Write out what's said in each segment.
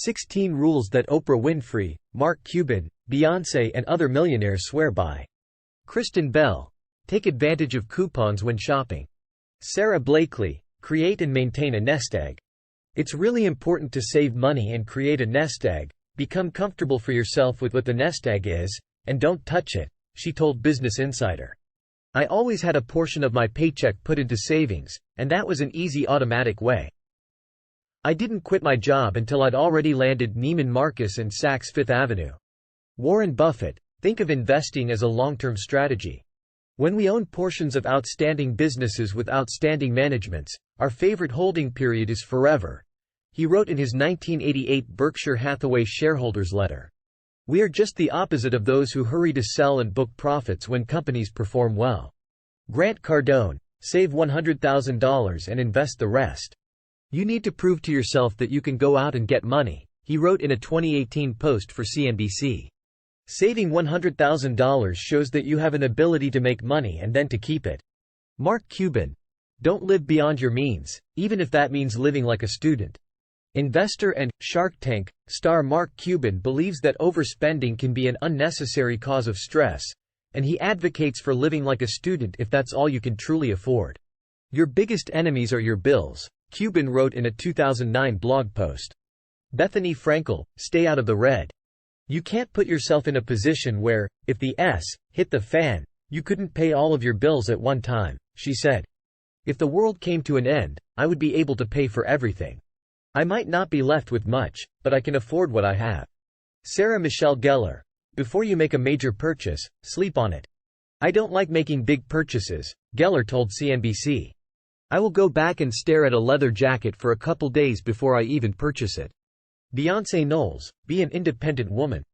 16 rules that Oprah Winfrey, Mark Cuban, Beyonce and other millionaires swear by. Kristen Bell. Take advantage of coupons when shopping. Sarah Blakely. Create and maintain a nest egg. It's really important to save money and create a nest egg. Become comfortable for yourself with what the nest egg is, and don't touch it, she told Business Insider. I always had a portion of my paycheck put into savings, and that was an easy automatic way. I didn't quit my job until I'd already landed Neiman Marcus and Saks Fifth Avenue. Warren Buffett. Think of investing as a long-term strategy. When we own portions of outstanding businesses with outstanding managements, our favorite holding period is forever, he wrote in his 1988 Berkshire Hathaway shareholders letter. We are just the opposite of those who hurry to sell and book profits when companies perform well. Grant Cardone. Save $100,000 and invest the rest. You need to prove to yourself that you can go out and get money, he wrote in a 2018 post for CNBC. Saving $100,000 shows that you have an ability to make money and then to keep it. Mark Cuban. Don't live beyond your means, even if that means living like a student. Investor and Shark Tank star Mark Cuban believes that overspending can be an unnecessary cause of stress, and he advocates for living like a student if that's all you can truly afford. Your biggest enemies are your bills, Cuban wrote in a 2009 blog post. Bethany Frankel. Stay out of the red. You can't put yourself in a position where, if the S hit the fan, you couldn't pay all of your bills at one time, she said. If the world came to an end, I would be able to pay for everything. I might not be left with much, but I can afford what I have. Sarah Michelle Gellar. Before you make a major purchase, sleep on it. I don't like making big purchases, Gellar told CNBC. I will go back and stare at a leather jacket for a couple days before I even purchase it. Beyonce Knowles. Be an independent woman.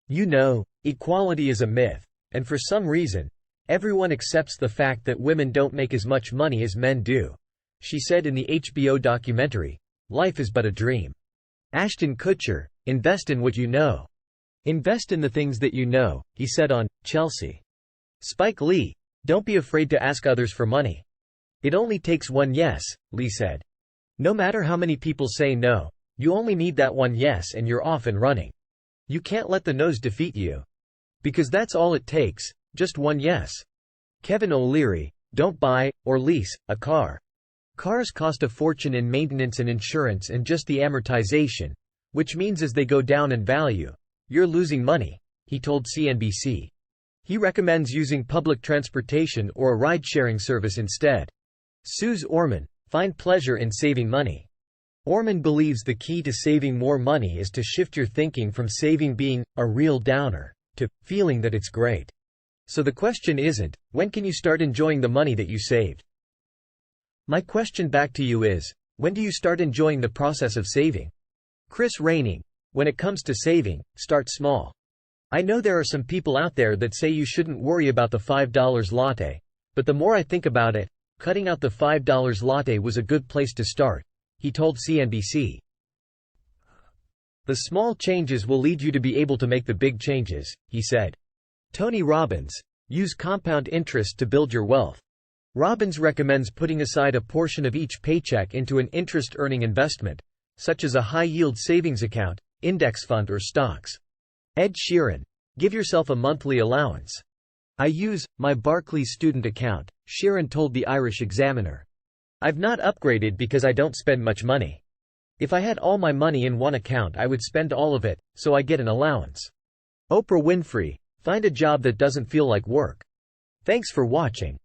You know, equality is a myth, and for some reason, everyone accepts the fact that women don't make as much money as men do, she said in the HBO documentary, Life is But a Dream. Ashton Kutcher. Invest in what you know. Invest in the things that you know, he said on Chelsea. Spike Lee. Don't be afraid to ask others for money. It only takes one yes, Lee said. No matter how many people say no, you only need that one yes and you're off and running. You can't let the no's defeat you. Because that's all it takes, just one yes. Kevin O'Leary. Don't buy, or lease, a car. Cars cost a fortune in maintenance and insurance and just the amortization, which means as they go down in value, you're losing money, he told CNBC. He recommends using public transportation or a ride-sharing service instead. Suze Orman. Find pleasure in saving money. Orman believes the key to saving more money is to shift your thinking from saving being a real downer to feeling that it's great. So the question isn't, when can you start enjoying the money that you saved? My question back to you is, when do you start enjoying the process of saving? Chris Raining. When it comes to saving, start small. I know there are some people out there that say you shouldn't worry about the $5 latte, but the more I think about it, cutting out the $5 latte was a good place to start, he told CNBC. The small changes will lead you to be able to make the big changes, he said. Tony Robbins. Use compound interest to build your wealth. Robbins recommends putting aside a portion of each paycheck into an interest-earning investment, such as a high-yield savings account, index fund or stocks. Ed Sheeran. Give yourself a monthly allowance. I use my Barclays student account, Sheeran told the Irish Examiner. I've not upgraded because I don't spend much money. If I had all my money in one account I would spend all of it, so I get an allowance. Oprah Winfrey. Find a job that doesn't feel like work. Thanks for watching.